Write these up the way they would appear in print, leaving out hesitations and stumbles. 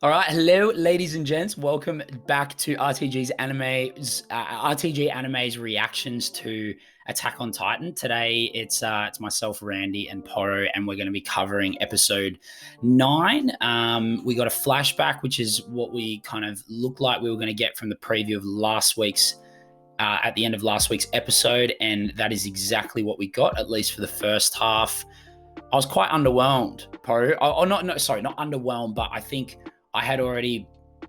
All right, hello, ladies and gents. Welcome back to RTG Anime's reactions to Attack on Titan. Today, it's myself, Randy, and Poro, and we're going to be covering episode 9. We got a flashback, which is what we kind of looked like we were going to get from the preview of last week's. At the end of last week's episode, and that is exactly what we got, at least for the first half. I was quite underwhelmed, Poro. Not underwhelmed, but I think we had already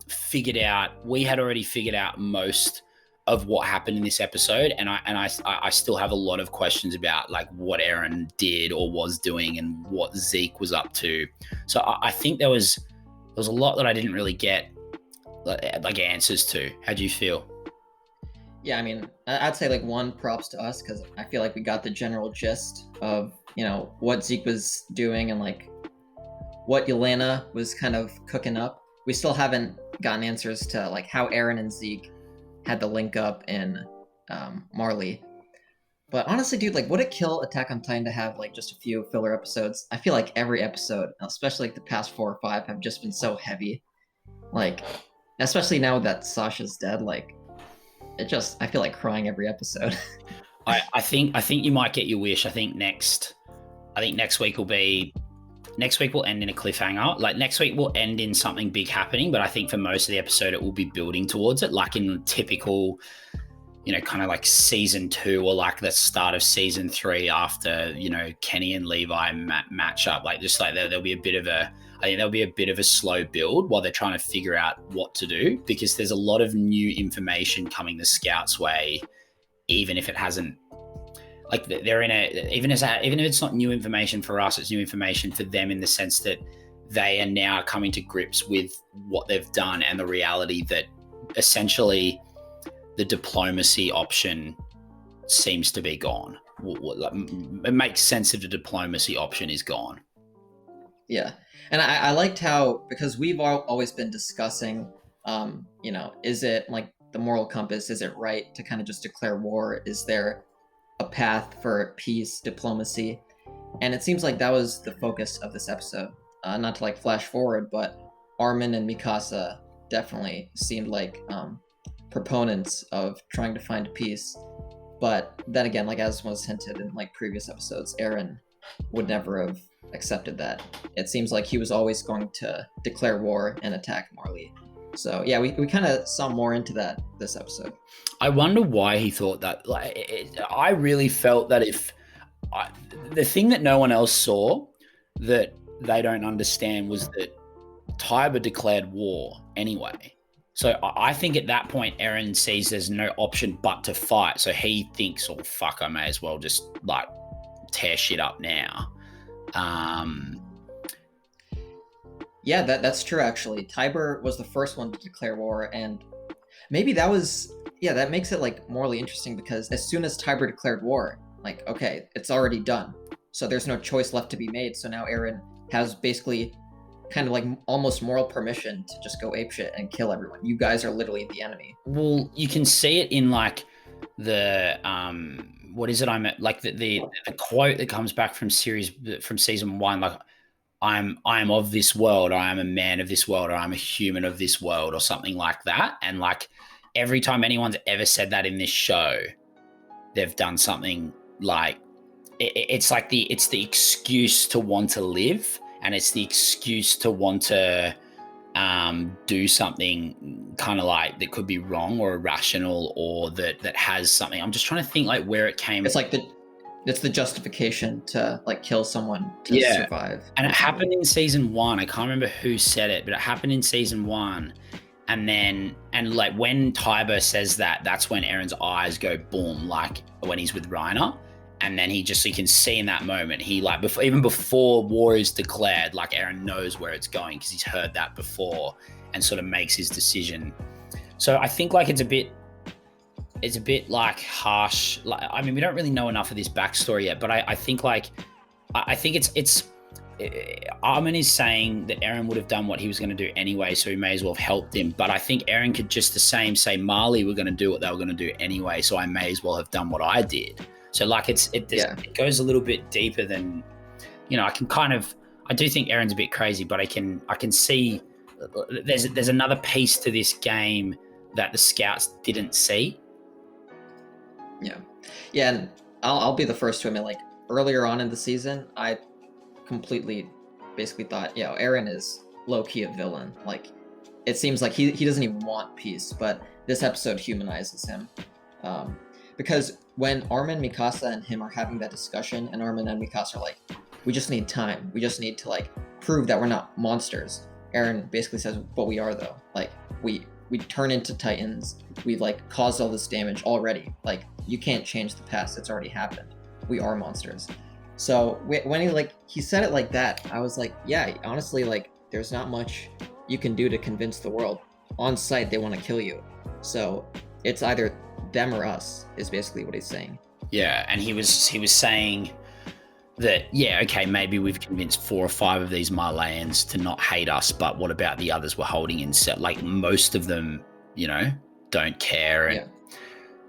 figured out most of what happened in this episode, and I still have a lot of questions about like what Eren did or was doing and what Zeke was up to. So I think there was a lot that I didn't really get like answers to. How do you feel? Yeah, I mean, I'd say like one props to us because I feel like we got the general gist of what Zeke was doing and like what Yelena was kind of cooking up. We still haven't gotten answers to like how Eren and Zeke had the link up in Marley. But honestly, dude, like, would it kill Attack on Titan to have like just a few filler episodes? I feel like every episode, especially like the past 4 or 5, have just been so heavy. Like, especially now that Sasha's dead, like, I feel like crying every episode. I think you might get your wish. I think next week will end in a cliffhanger. Like next week will end in something big happening, but I think for most of the episode it will be building towards it, like in typical, kind of like season 2 or like the start of season 3 after Kenny and Levi match up. Like just like there'll be a bit of a slow build while they're trying to figure out what to do, because there's a lot of new information coming the Scouts' way, even if it hasn't. Like they're even if it's not new information for us, it's new information for them in the sense that they are now coming to grips with what they've done and the reality that essentially the diplomacy option seems to be gone. It makes sense if the diplomacy option is gone. Yeah. And I liked how, because we've always been discussing, is it like the moral compass? Is it right to kind of just declare war? Is there a path for peace, diplomacy? And it seems like that was the focus of this episode. Not to like flash forward, but Armin and Mikasa definitely seemed like proponents of trying to find peace. But then again, like as was hinted in like previous episodes, Eren would never have accepted that. It seems like he was always going to declare war and attack Marley. So yeah, we kind of saw more into that this episode. I wonder why he thought that. I really felt that the thing that no one else saw that they don't understand was that Tiber declared war anyway. So I think at that point, Eren sees there's no option but to fight. So he thinks, oh, fuck, I may as well just like tear shit up now. Yeah, that's true, actually. Tiber was the first one to declare war, and maybe that makes it like morally interesting, because as soon as Tiber declared war, like, okay, it's already done. So there's no choice left to be made. So now Eren has basically kind of like almost moral permission to just go apeshit and kill everyone. You guys are literally the enemy. Well, you can see it in like the what is it? Like the quote that comes back from season 1, like I am of this world, or I am a man of this world, or I'm a human of this world, or something like that. And like every time anyone's ever said that in this show, they've done something like it's the excuse to want to live, and it's the excuse to want to do something kind of like that could be wrong or irrational, or that has something. I'm just trying to think like where it came. It's the justification to like kill someone to survive. And it happened in season 1. I can't remember who said it, but it happened in season 1. And like when Tiber says that, that's when Eren's eyes go boom, like when he's with Reiner. And then you can see in that moment, he like even before war is declared, like Eren knows where it's going because he's heard that before and sort of makes his decision. So I think like it's a bit like harsh. Like, I mean, we don't really know enough of this backstory yet, but I think it's Armin is saying that Eren would have done what he was going to do anyway, so he may as well have helped him. But I think Eren could just the same say Marley were going to do what they were going to do anyway, so I may as well have done what I did. So like it goes a little bit deeper than, I do think Eren's a bit crazy, but I can see there's another piece to this game that the scouts didn't see. Yeah, and I'll be the first to admit, like earlier on in the season, I completely basically thought, Aaron is low key a villain. Like, it seems like he doesn't even want peace, but this episode humanizes him. Because when Armin, Mikasa, and him are having that discussion, and Armin and Mikasa are like, we just need time. We just need to like prove that we're not monsters. Aaron basically says, but we are though. Like, we turn into Titans. We've like caused all this damage already. Like, you can't change the past. It's already happened. We are monsters. So when he said it like that, I was like, yeah, honestly, like there's not much you can do to convince the world. On sight, they want to kill you. So it's either them or us, is basically what he's saying. Yeah, and he was saying that, yeah, okay, maybe we've convinced 4 or 5 of these Marleyans to not hate us, but what about the others we're holding in set? Like, most of them, don't care. And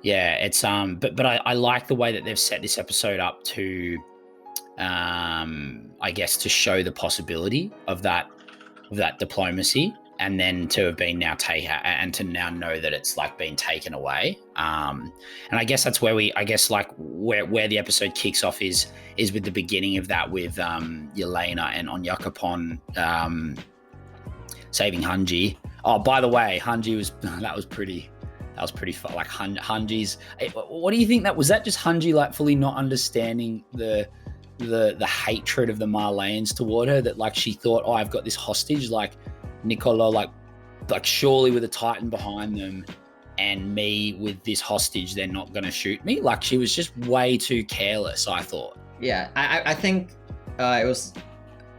it's but I like the way that they've set this episode up to I guess to show the possibility of that diplomacy, and then to have been now and to now know that it's like been taken away. And I guess that's where where the episode kicks off is with the beginning of that, with Yelena and Onyakapon saving Hanji. Oh, by the way, Hanji that was pretty fun. Like Hanji's, what do you think that was? That just Hanji like fully not understanding the hatred of the Marleyans toward her, that like she thought, oh, I've got this hostage, like Niccolo, like surely with a Titan behind them and me with this hostage, they're not going to shoot me. Like, she was just way too careless, I thought. Yeah, I think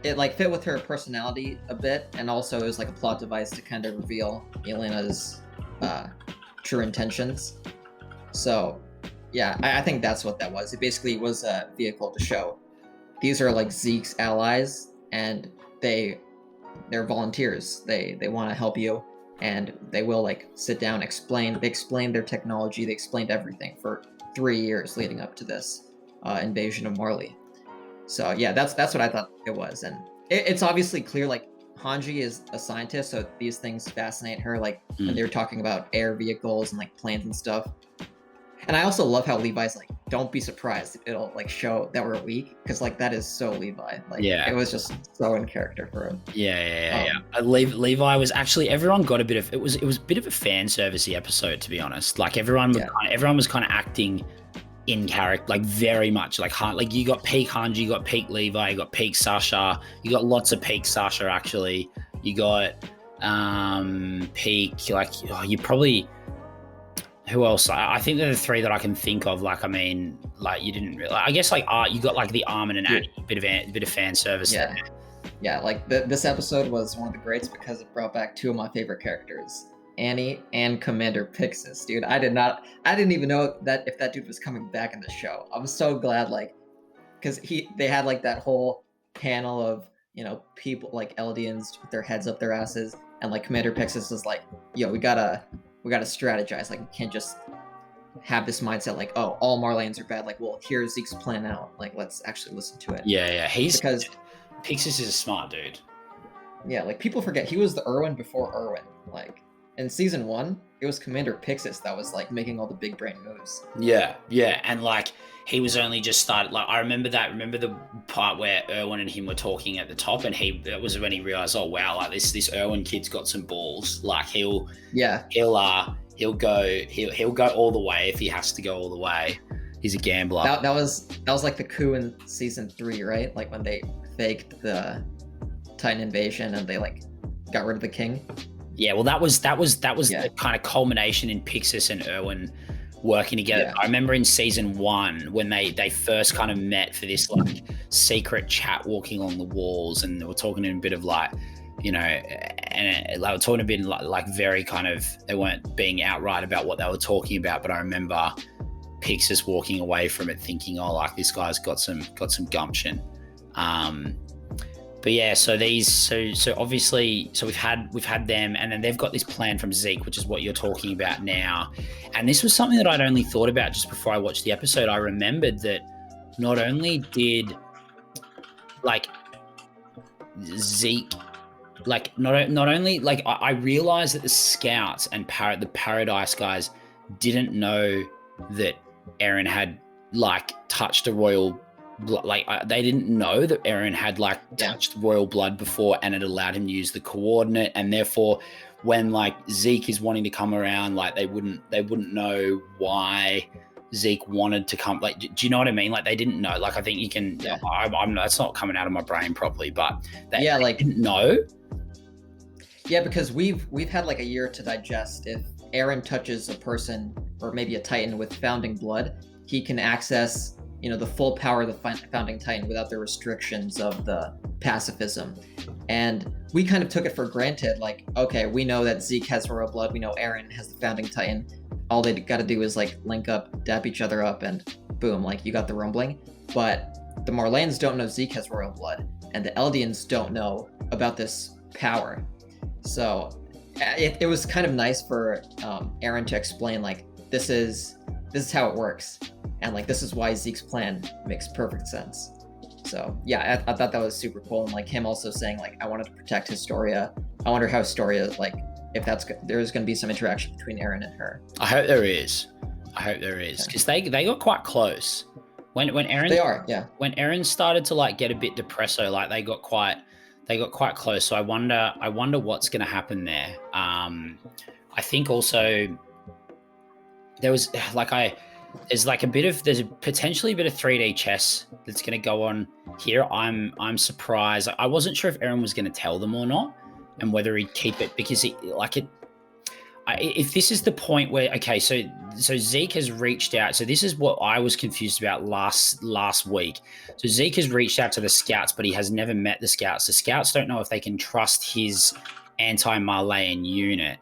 it like fit with her personality a bit, and also it was like a plot device to kind of reveal Yelena's true intentions. So yeah, I think that's what that was. It basically was a vehicle to show these are like Zeke's allies, and they're volunteers. They want to help you, and they will like sit down, explain their technology. They explained everything for 3 years leading up to this invasion of Marley. So yeah, that's what I thought it was. And it's obviously clear, like Hanji is a scientist, so these things fascinate her, like when they were talking about air vehicles and like planes and stuff. And I also love how Levi's like, don't be surprised, it'll like show that we're weak, because like that is so Levi. Like, it was just so in character for him. Yeah. Levi was actually, everyone got a bit of, it was a bit of a fan servicey episode, to be honest. Like everyone was kind of acting in character, like very much like you got peak Hanji, you got peak Levi, you got peak Sasha, you got lots of peak Sasha actually. You got peak, like, you probably, who else? I think they're the 3 that I can think of. Like, I mean, like, you didn't really, I guess, like, you got like the Armin and Annie, bit of fan service there. Yeah, like this episode was one of the greats because it brought back 2 of my favorite characters, Annie and Commander Pixis. Dude, I didn't even know that if that dude was coming back in the show. I'm so glad, like, because they had like that whole panel of, people like Eldians with their heads up their asses, and like Commander Pixis is like, yo, we gotta strategize. Like, we can't just have this mindset like, oh, all Marleyans are bad. Like, well, here's Zeke's plan out. Like, let's actually listen to it. Yeah. Because Pixis is a smart dude. Yeah, like people forget he was the Erwin before Erwin. Like, in season 1, it was Commander Pixis that was like making all the big brain moves. Yeah, and like he was only just started. Like, I remember the part where Erwin and him were talking at the top, and that was when he realized, oh wow, like this Erwin kid's got some balls. Like he'll go all the way if he has to go all the way. He's a gambler. That was like the coup in season 3, right? Like when they faked the Titan invasion and they like got rid of the king. Yeah, well, that was the kind of culmination in Pixis and Erwin working together. Yeah. I remember in season 1 when they first kind of met for this like secret chat, walking along the walls, and they were talking in a bit of like, and they were talking a bit like very kind of, they weren't being outright about what they were talking about, but I remember Pixis walking away from it thinking, oh, like this guy's got some gumption. But yeah, so obviously, we've had them, and then they've got this plan from Zeke, which is what you're talking about now. And this was something that I'd only thought about just before I watched the episode. I remembered that not only did like Zeke like not only like I realized that the scouts and the Paradise guys didn't know that Eren had like touched a royal blood. Like they didn't know that Eren had like touched royal blood before, and it allowed him to use the coordinate, and therefore when like Zeke is wanting to come around, like they wouldn't know why Zeke wanted to come. Like, do you know what I mean? Like they didn't know. Like I think you can. Yeah. I'm that's not coming out of my brain properly, but they didn't know. Yeah, because we've had like a year to digest. If Eren touches a person or maybe a Titan with founding blood, he can access, the full power of the founding Titan without the restrictions of the pacifism. And we kind of took it for granted, like, okay, we know that Zeke has royal blood, we know Eren has the founding Titan. All they got to do is like link up, dap each other up, and boom, like you got the rumbling. But the Marleyans don't know Zeke has royal blood, and the Eldians don't know about this power. So it was kind of nice for Eren to explain, like, this is how it works, and like this is why Zeke's plan makes perfect sense. So yeah, I thought that was super cool, and like him also saying like, I wanted to protect Historia. I wonder how Historia, like, if there's going to be some interaction between Eren and her. I hope there is, because they got quite close when Eren. They are, yeah. When Eren started to like get a bit depresso, like they got quite close. So I wonder what's going to happen there. I think also there was there's potentially a bit of 3D chess that's going to go on here. I'm surprised. I wasn't sure if Eren was going to tell them or not, and whether he'd keep it, because if this is the point where, okay, so Zeke has reached out. So this is what I was confused about last week. So Zeke has reached out to the scouts, but he has never met the scouts. The scouts don't know if they can trust his anti-Marleyan unit.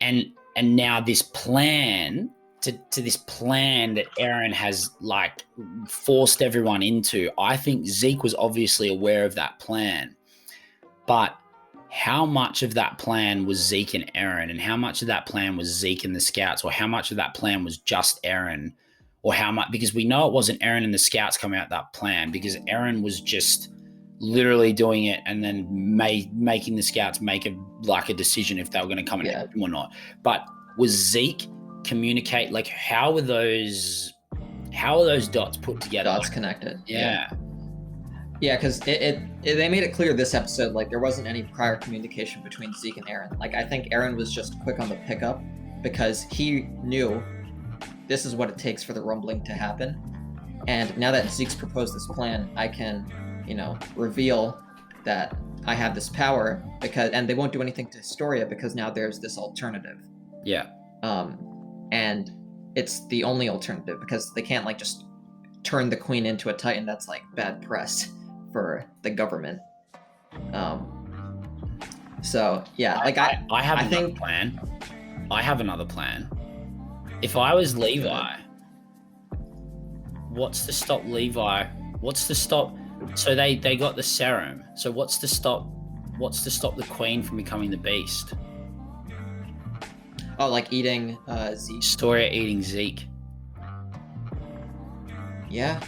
And now this plan to this plan that Eren has like forced everyone into, I think Zeke was obviously aware of that plan. But how much of that plan was Zeke and Eren, and how much of that plan was Zeke and the scouts, or how much of that plan was just Eren, or how much, because we know it wasn't Eren and the scouts coming out that plan, because Eren was just literally doing it and then making the scouts make a decision if they were going to come and help him or not. But was Zeke communicate, like how are those dots put together? Dots connected. Yeah. Yeah, because they made it clear this episode, like there wasn't any prior communication between Zeke and Eren. Like I think Eren was just quick on the pickup because he knew this is what it takes for the rumbling to happen. And now that Zeke's proposed this plan, I can, reveal that I have this power, and they won't do anything to Historia because now there's this alternative. Yeah. And it's the only alternative because they can't like just turn the queen into a Titan. That's like bad press for the government. So yeah, like I have another plan. I have another plan. If I was Levi, what's to stop Levi? What's to stop? So they got the serum. So what's to stop the queen from becoming the beast? Oh, like eating Zeke. Historia eating Zeke. Yeah.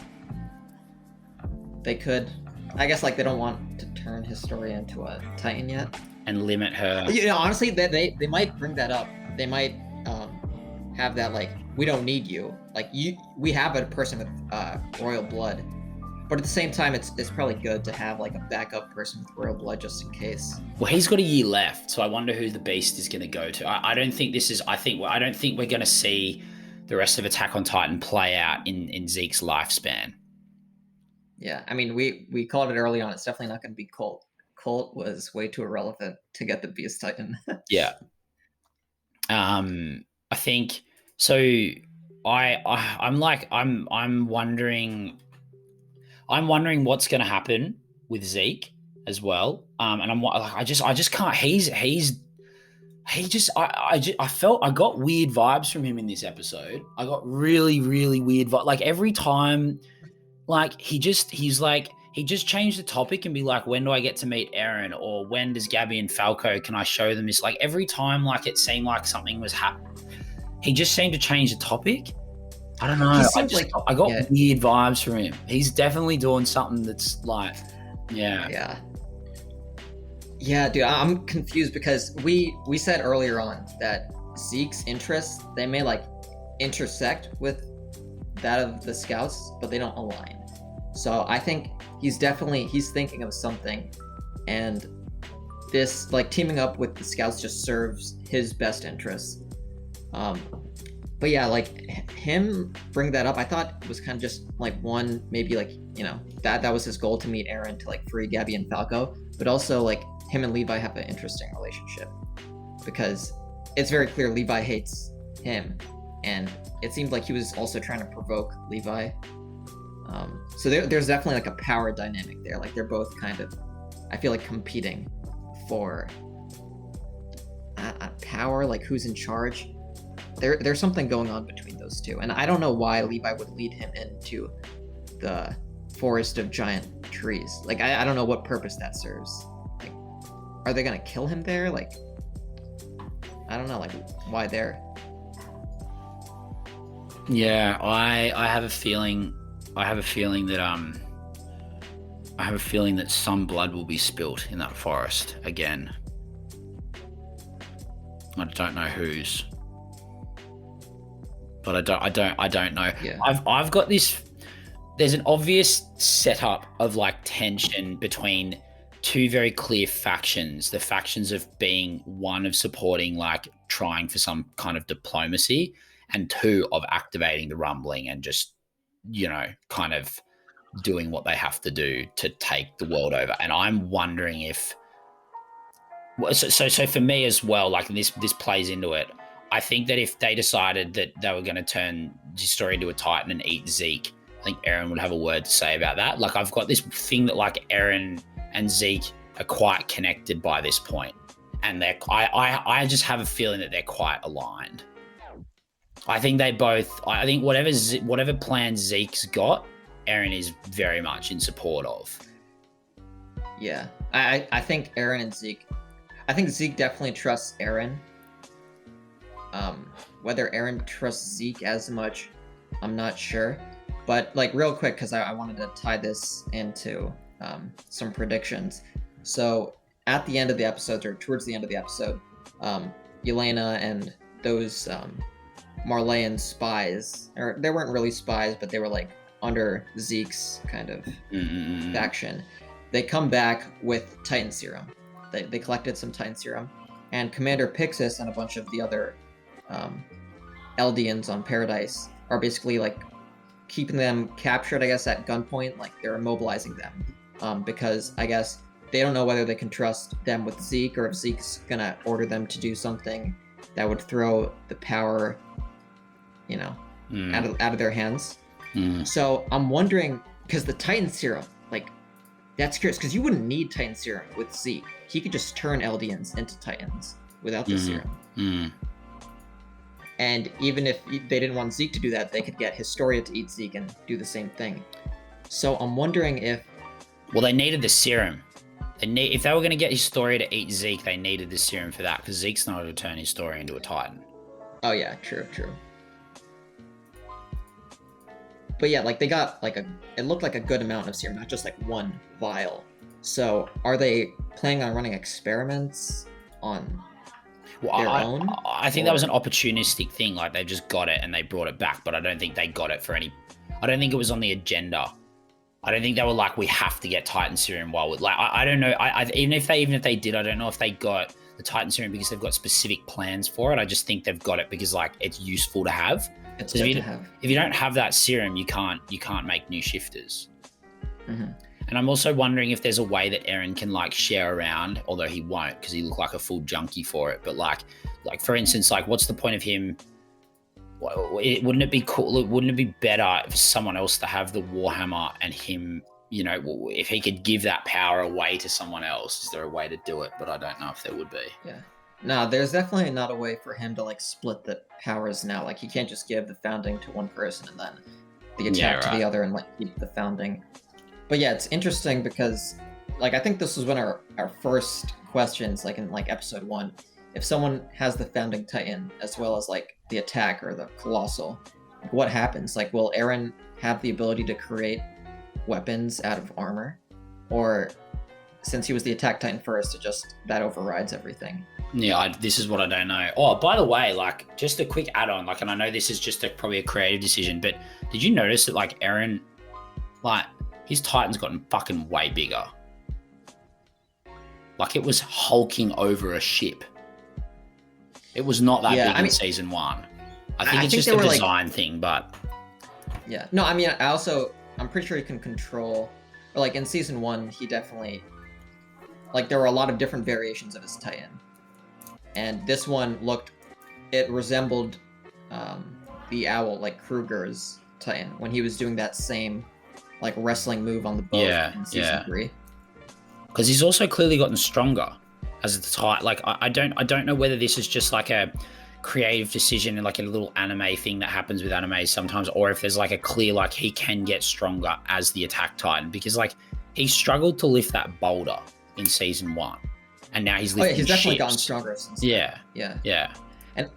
They could. I guess like they don't want to turn Historia into a Titan yet. And limit her. Honestly, they might bring that up. They might have that like, we don't need you. Like we have a person with royal blood. But at the same time, it's probably good to have like a backup person with royal blood just in case. Well, he's got a year left, so I wonder who the beast is going to go to. I don't think we're going to see the rest of Attack on Titan play out in Zeke's lifespan. Yeah, I mean, we called it early on. It's definitely not going to be Colt. Colt was way too irrelevant to get the Beast Titan. Yeah. I think so. I'm wondering what's going to happen with Zeke as well. And I just can't. I felt I got weird vibes from him in this episode. I got really, really weird vibes. Like every time, like he just changed the topic and be like, when do I get to meet Eren? Or when does Gabby and Falco, can I show them this? Like every time, like it seemed like something was happening. He just seemed to change the topic. I don't know. I got weird vibes from him. He's definitely doing something that's like, yeah. Yeah, dude, I'm confused because we said earlier on that Zeke's interests, they may like intersect with that of the scouts, but they don't align. So I think he's thinking of something, and this like teaming up with the scouts just serves his best interests. Um, but yeah, like him bring that up, I thought was kind of just like one, maybe like, that was his goal to meet Aaron to like free Gabby and Falco, but also like him and Levi have an interesting relationship because it's very clear Levi hates him, and it seemed like he was also trying to provoke Levi. So there's definitely like a power dynamic there. Like they're both kind of, I feel like, competing for power, like who's in charge. There's something going on between those two, and I don't know why Levi would lead him into the forest of giant trees. Like I don't know what purpose that serves. Like, are they gonna kill him there? Like, I don't know, like why there? Yeah, I have a feeling. I have a feeling that some blood will be spilt in that forest again. I don't know whose, but I don't know. Yeah. I've got this. There's an obvious setup of like tension between two very clear factions. The factions of being one of supporting, like trying for some kind of diplomacy, and two of activating the rumbling and just, kind of doing what they have to do to take the world over. And I'm wondering if, so for me as well, like this plays into it. I think that if they decided that they were going to turn the story into a Titan and eat Zeke, I think Eren would have a word to say about that. Like I've got this thing that like Eren and Zeke are quite connected by this point, and I just have a feeling that they're quite aligned. I think they both. I think whatever plan Zeke's got, Eren is very much in support of. Yeah, I think Eren and Zeke. I think Zeke definitely trusts Eren. Whether Eren trusts Zeke as much, I'm not sure. But like real quick, because I wanted to tie this into some predictions. So at the end of the episode, or towards the end of the episode, Yelena and those Marleyan spies, or they weren't really spies, but they were like under Zeke's kind of faction. They come back with Titan Serum. They collected some Titan Serum, and Commander Pixis and a bunch of the other Eldians on Paradis are basically like keeping them captured, I guess, at gunpoint. Like they're immobilizing them because I guess they don't know whether they can trust them with Zeke, or if Zeke's gonna order them to do something that would throw the power, out of their hands. So I'm wondering, because the Titan Serum, like, that's curious, because you wouldn't need Titan Serum with Zeke. He could just turn Eldians into Titans without the serum. And even if they didn't want Zeke to do that, they could get Historia to eat Zeke and do the same thing. So I'm wondering if... Well, they needed the serum. If they were going to get Historia to eat Zeke, they needed the serum for that, because Zeke's not going to turn Historia into a Titan. Oh yeah, true. But yeah, like they got like it looked like a good amount of serum, not just like one vial. So are they planning on running experiments on their own? I think that was an opportunistic thing. Like they just got it and they brought it back, but I don't think they got it for any. I don't think it was on the agenda. I don't think they were like, we have to get Titan Serum while we're like. I don't know. Even if they did, I don't know if they got the Titan Serum because they've got specific plans for it. I just think they've got it because like it's useful to have. It's good to have. If you don't have that serum, you can't make new shifters. And I'm also wondering if there's a way that Eren can like share around, although he won't because he looked like a full junkie for it. But like for instance, like what's the point of him? Wouldn't it be cool? Wouldn't it be better for someone else to have the Warhammer and him? If he could give that power away to someone else, is there a way to do it? But I don't know if there would be. Yeah. No, there's definitely not a way for him to like split the powers now. Like he can't just give the founding to one person and then the attack to the other and like keep the founding. But yeah, it's interesting because like I think this was one of our first questions, like in like episode 1. If someone has the founding Titan as well as like the attack or the colossal, what happens? Like will Eren have the ability to create weapons out of armor? Or since he was the Attack Titan first, that overrides everything. Yeah, this is what I don't know. Oh, by the way, like, just a quick add-on, like, and I know this is just probably a creative decision, but did you notice that, like, Eren, like, his Titan's gotten fucking way bigger? Like, it was hulking over a ship. It was not that big in season 1. I think it's just a design thing, but... Yeah. No, I mean, I'm pretty sure he can control... Or, like, in season 1, he definitely... Like, there were a lot of different variations of his Titan. And this one it resembled the owl, like Kruger's Titan, when he was doing that same, like, wrestling move on the boat in season 3. Because he's also clearly gotten stronger as a Titan. Like, I don't know whether this is just like a creative decision and like a little anime thing that happens with anime sometimes, or if there's like a clear, like, he can get stronger as the Attack Titan, because, like, he struggled to lift that boulder in season 1. And now he's lifting he's definitely ships. gotten stronger since Yeah. And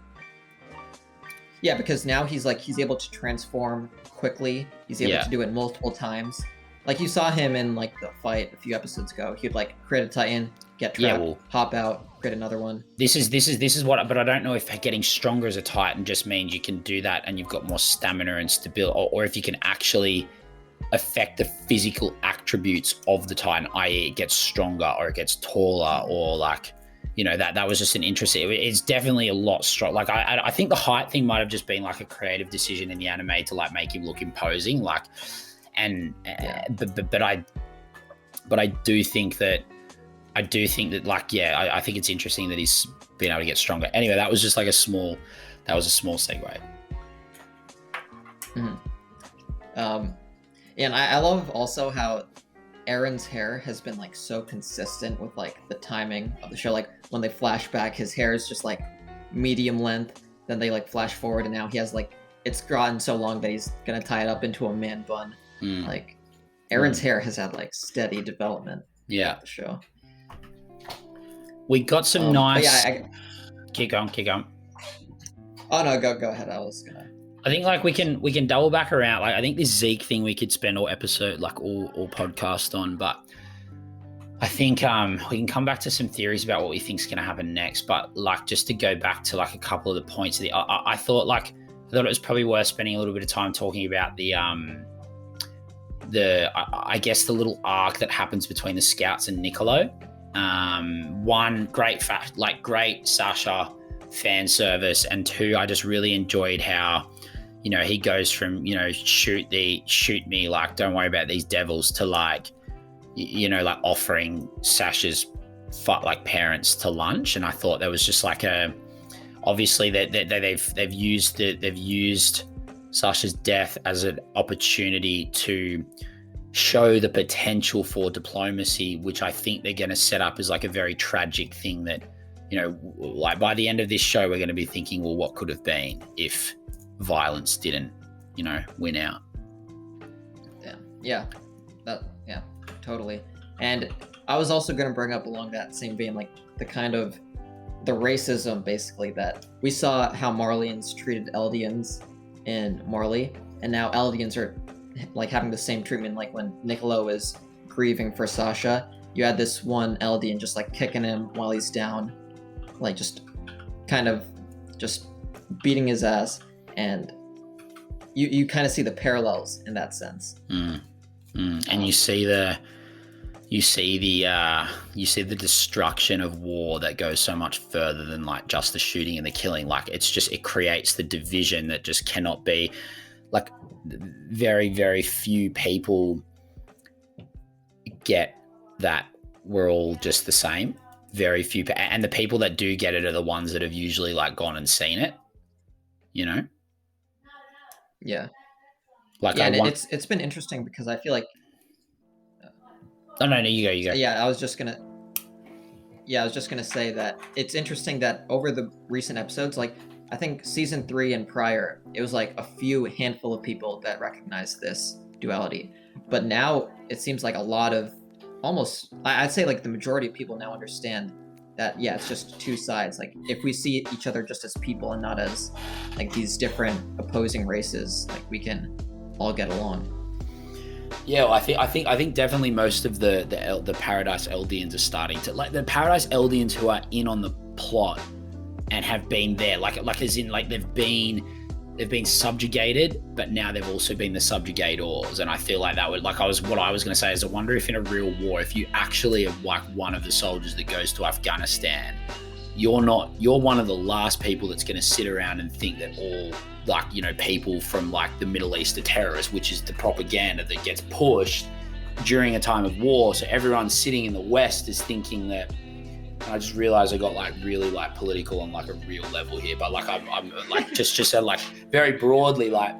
because now he's able to transform quickly. He's able to do it multiple times. Like, you saw him in, like, the fight a few episodes ago. He'd, like, create a Titan, get trapped, hop out, create another one. This is what, but I don't know if getting stronger as a Titan just means you can do that and you've got more stamina and stability, or if you can actually affect the physical attributes of the Titan, i.e. it gets stronger or it gets taller, or, like, you know, that was just an interesting... It's definitely a lot strong. Like, I think the height thing might have just been, like, a creative decision in the anime to, like, make him look imposing, like, and but I do think that like, I think it's interesting that he's been able to get stronger. Anyway, that was just like a small segue. Mm-hmm. And I love also how Eren's hair has been, like, so consistent with, like, the timing of the show. Like, when they flash back, his hair is just, like, medium length. Then they, like, flash forward, and now he has, like, it's gotten so long that he's gonna tie it up into a man bun. Like, Eren's hair has had, like, steady development. Yeah. The show. We got some nice. Keep going. Oh no, go ahead. I think, like, we can double back around. Like, I think this Zeke thing we could spend all episode, like, all podcast on, but I think we can come back to some theories about what we think is going to happen next. But, like, just to go back to, like, a couple of the points, I thought it was probably worth spending a little bit of time talking about I guess the little arc that happens between the Scouts and Niccolo. One, great Sasha fan service, and two, I just really enjoyed how, you know, he goes from, you know, shoot me, like, don't worry about these devils, to, like, you know, like, offering Sasha's parents to lunch. And I thought there was just like obviously that they've used Sasha's death as an opportunity to show the potential for diplomacy, which I think they're going to set up as, like, a very tragic thing that, you know, like, by the end of this show, we're going to be thinking, well, what could have been if violence didn't, you know, win out. Yeah, totally. And I was also going to bring up along that same vein, like, the racism, basically, that we saw how Marleyans treated Eldians in Marley, and now Eldians are, like, having the same treatment. Like, when Niccolo is grieving for Sasha, you had this one Eldian just, like, kicking him while he's down, like, just kind of just beating his ass, and you kind of see the parallels in that sense. And you see the destruction of war that goes so much further than, like, just the shooting and the killing. Like, it creates the division that just cannot be, like, very, very few people get that we're all just the same. Very few, and the people that do get it are the ones that have usually, like, gone and seen it, you know? Yeah. Like, yeah, and it's been interesting because I feel like... No, you go. Yeah, I was just gonna say that it's interesting that over the recent episodes, like, I think season 3 and prior, it was, like, a handful of people that recognized this duality. But now it seems like a lot of, almost, I'd say, like, the majority of people now understand that, yeah, it's just two sides. Like, if we see each other just as people and not as, like, these different opposing races, like, we can all get along. Yeah, well, I think definitely most of the Paradise Eldians are starting to, like, the Paradise Eldians who are in on the plot and have been there, like as in, like, they've been subjugated, but now they've also been the subjugators. And I feel like that would, like, what I was going to say is, I wonder if in a real war, if you actually are like one of the soldiers that goes to Afghanistan, you're one of the last people that's going to sit around and think that all, like, you know, people from like the Middle East are terrorists, which is the propaganda that gets pushed during a time of war. So everyone sitting in the West is thinking that. I just realized I got like really like political on like a real level here, but like I'm like just said, like, very broadly, like,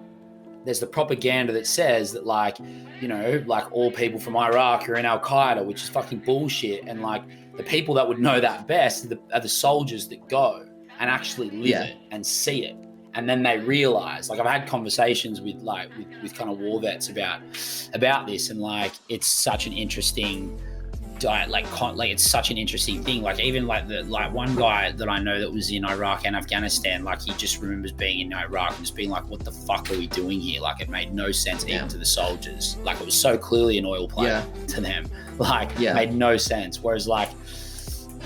there's the propaganda that says that, like, you know, like, all people from Iraq are in Al Qaeda, which is fucking bullshit. And like, the people that would know that best are the soldiers that go and actually live it and see it. And then they realize, like, I've had conversations with kind of war vets about this, and like, it's such an interesting it's such an interesting thing. Like, even like one guy that I know that was in Iraq and Afghanistan, like, he just remembers being in Iraq and just being like, what the fuck are we doing here? Like, it made no sense even to the soldiers. Like, it was so clearly an oil play to them. Like, it made no sense. Whereas, like,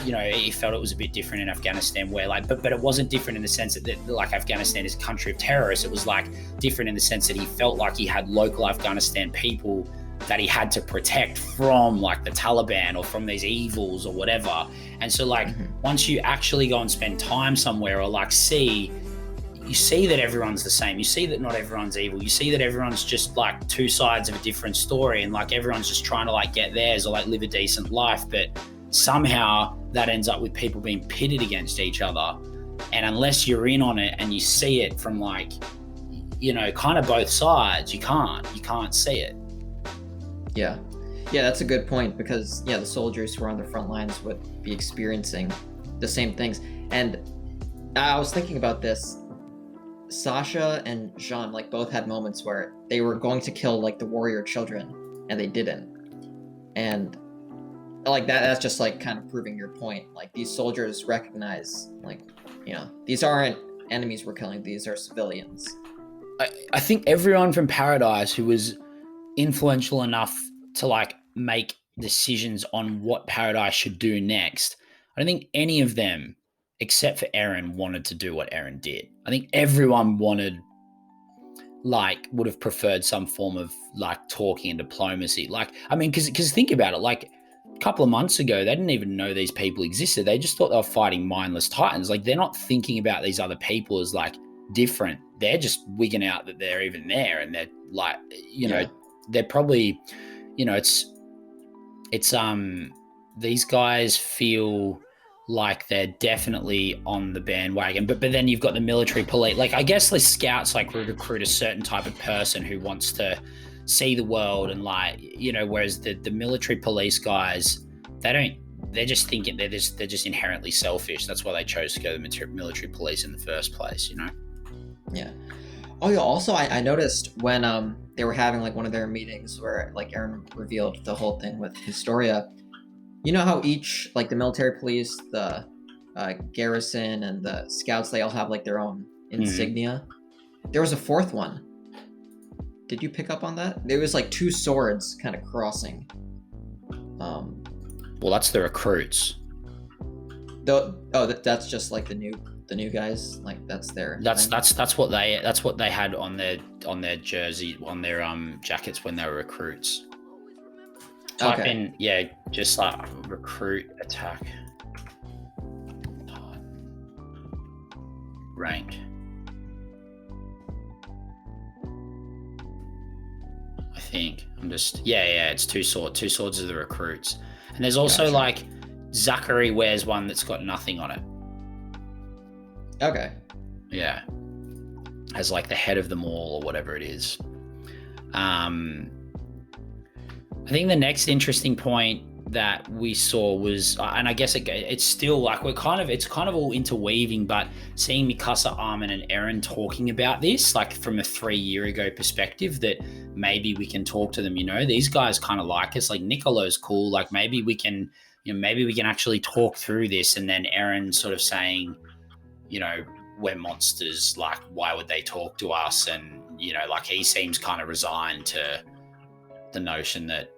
you know, he felt it was a bit different in Afghanistan, where like, but it wasn't different in the sense that like, Afghanistan is a country of terrorists. It was like different in the sense that he felt like he had local Afghanistan people that he had to protect from, like, the Taliban or from these evils or whatever. And so, like, once you actually go and spend time somewhere, or like you see that everyone's the same. You see that not everyone's evil. You see that everyone's just like two sides of a different story, and like, everyone's just trying to like get theirs or like live a decent life. But somehow that ends up with people being pitted against each other. And unless you're in on it and you see it from, like, you know, kind of both sides, you can't see it. Yeah, that's a good point, because the soldiers who are on the front lines would be experiencing the same things. And I was thinking about this. Sasha and Jean, like, both had moments where they were going to kill like the warrior children and they didn't. And like, that's just like kind of proving your point. Like, these soldiers recognize, like, you know, these aren't enemies we're killing, these are civilians. I think everyone from Paradise who was influential enough to like make decisions on what Paradise should do next, I don't think any of them, except for Eren, wanted to do what Eren did. I think everyone would have preferred some form of like talking and diplomacy. Like, I mean, because think about it, like, a couple of months ago, they didn't even know these people existed. They just thought they were fighting mindless titans. Like, they're not thinking about these other people as like different. They're just wigging out that they're even there, and they're like, you know, they're probably, you know, it's these guys feel like they're definitely on the bandwagon, but then you've got the military police. Like, I guess the scouts like recruit a certain type of person who wants to see the world, and like, you know, whereas the military police guys, they're just thinking, they're just inherently selfish. That's why they chose to go to the military police in the first place, you know? Yeah. Oh yeah, also I noticed when they were having like one of their meetings where like Eren revealed the whole thing with Historia. You know how each, like, the military police, the garrison, and the scouts, they all have like their own insignia. There was a fourth one. Did you pick up on that? There was like two swords kind of crossing. Well, that's the recruits. That's just like the new guys. Like, that's their. That's what they had on their jersey, on their jackets when they were recruits. Type in, just like recruit attack rank. I think it's two swords. Two swords are the recruits, and there's also like Zachary wears one that's got nothing on it. Okay. Yeah, as like the head of them all, or whatever it is. I think the next interesting point that we saw was, and I guess it's still like it's kind of all interweaving, but seeing Mikasa, Armin, and Eren talking about this, like, from a 3 year ago perspective, that maybe we can talk to them. You know, these guys kind of like us. Like, Nicolo's cool. Like, maybe we can actually talk through this. And then Eren sort of saying, you know, we're monsters. Like, why would they talk to us? And, you know, like, he seems kind of resigned the notion that,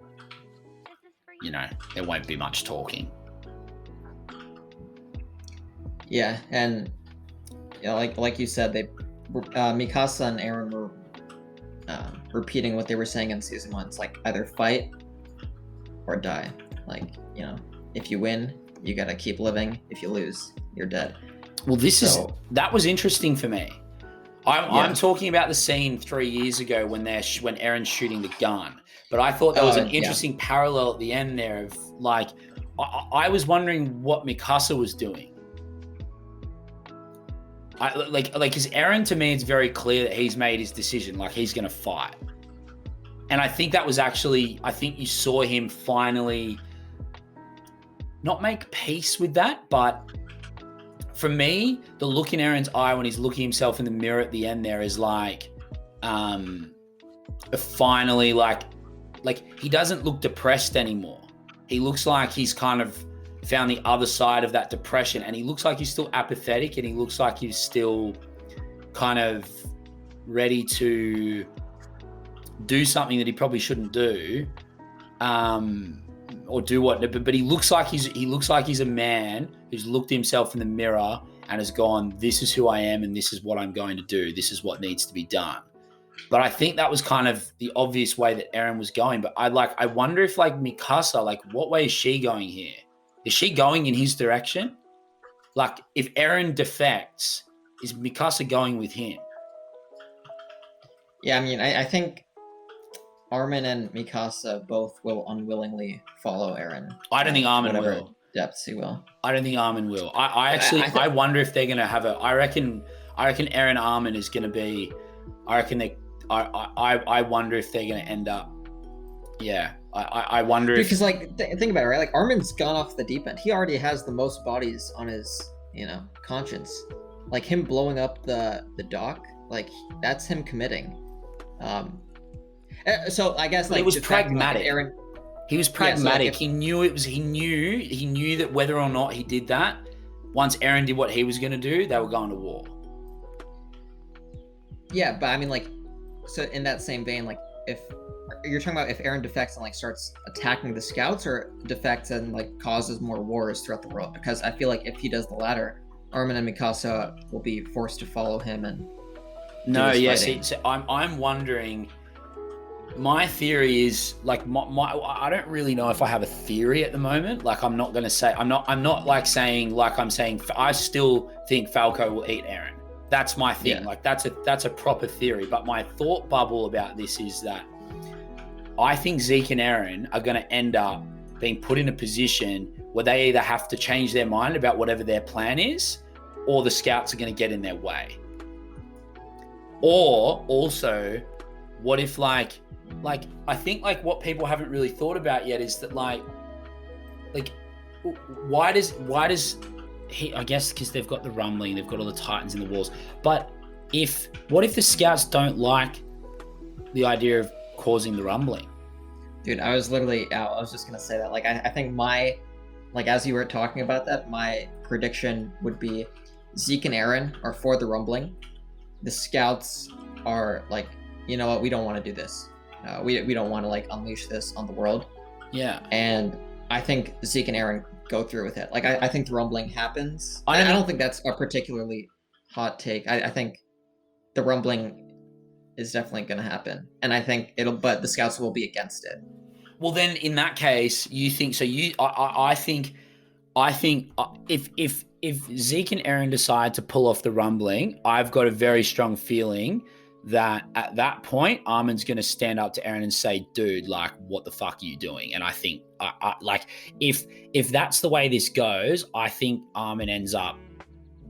there won't be much talking. Yeah, and like you said, they Mikasa and Eren were repeating what they were saying in season 1. It's like either fight or die. Like, if you win, you gotta keep living. If you lose, you're dead. Well, that was interesting for me. I'm talking about the scene 3 years ago when Eren's shooting the gun, but I thought that was an interesting parallel at the end there of like, I was wondering what Mikasa was doing. Because Eren, to me, it's very clear that he's made his decision, like he's going to fight. And I think that was actually, I think you saw him finally not make peace with that, but for me, the look in Eren's eye when he's looking himself in the mirror at the end there is like, finally, like he doesn't look depressed anymore. He looks like he's kind of found the other side of that depression, and he looks like he's still apathetic, and he looks like he's still kind of ready to do something that he probably shouldn't do, or do what. But he looks like he's a man who's looked himself in the mirror and has gone, "This is who I am, and this is what I'm going to do. This is what needs to be done." But I think that was kind of the obvious way that Eren was going. But I wonder if like Mikasa, like what way is she going here? Is she going in his direction? Like if Eren defects, is Mikasa going with him? Yeah, I mean, I think Armin and Mikasa both will unwillingly follow Eren. I don't think Armin will. Depths he will. I don't think Armin will. I wonder if they're going to have I reckon Eren Armin is going to be, I wonder if they're going to end up, I wonder because think about it, right? Like Armin's gone off the deep end. He already has the most bodies on his, conscience. Like him blowing up the dock, like that's him committing. So I guess like it was pragmatic. Eren, he was pragmatic. So he knew that whether or not he did that, once Eren did what he was going to do, they were going to war. Yeah, but I mean, like, so in that same vein, like, if you're talking about if Eren defects and like starts attacking the scouts, or defects and like causes more wars throughout the world, because I feel like if he does the latter, Armin and Mikasa will be forced to follow him and. No, yes, I'm wondering. My theory is like I don't really know if I have a theory at the moment. Like I'm not saying I still think Falco will eat Eren. That's my thing. Yeah. Like that's a proper theory. But my thought bubble about this is that I think Zeke and Eren are going to end up being put in a position where they either have to change their mind about whatever their plan is, or the scouts are going to get in their way. Or also, what if like I think like what people haven't really thought about yet is that like why does he, I guess because they've got the rumbling, they've got all the titans in the walls, but what if the scouts don't like the idea of causing the rumbling? Dude, I was just gonna say that. Like I think as you were talking about that, my prediction would be Zeke and Eren are for the rumbling. The scouts are like, you know what, we don't want to do this. We don't want to like unleash this on the world. Yeah. And I think Zeke and Eren go through with it. Like I think the rumbling happens. I don't think that's a particularly hot take. I think the rumbling is definitely going to happen, and I think but the scouts will be against it. Well, then in that case, you think so? I think if Zeke and Eren decide to pull off the rumbling, I've got a very strong feeling that at that point, Armin's going to stand up to Eren and say, dude, like, what the fuck are you doing? And I think, like, if that's the way this goes, I think Armin ends up,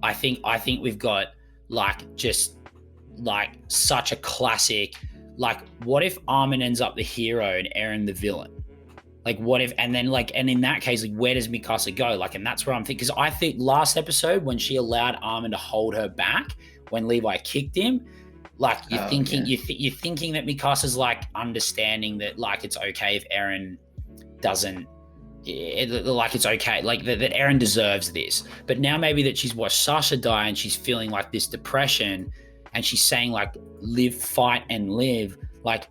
I think we've got, like, just, like, such a classic, like, what if Armin ends up the hero and Eren the villain? Like, what if, and then, like, and in that case, like, where does Mikasa go? Like, and that's where I'm thinking, because I think last episode, when she allowed Armin to hold her back, when Levi kicked him, like you're thinking that Mikasa's like understanding that like it's okay if Eren doesn't, like it's okay, like that Eren deserves this. But now maybe that she's watched Sasha die and she's feeling like this depression, and she's saying like live, fight, and live. Like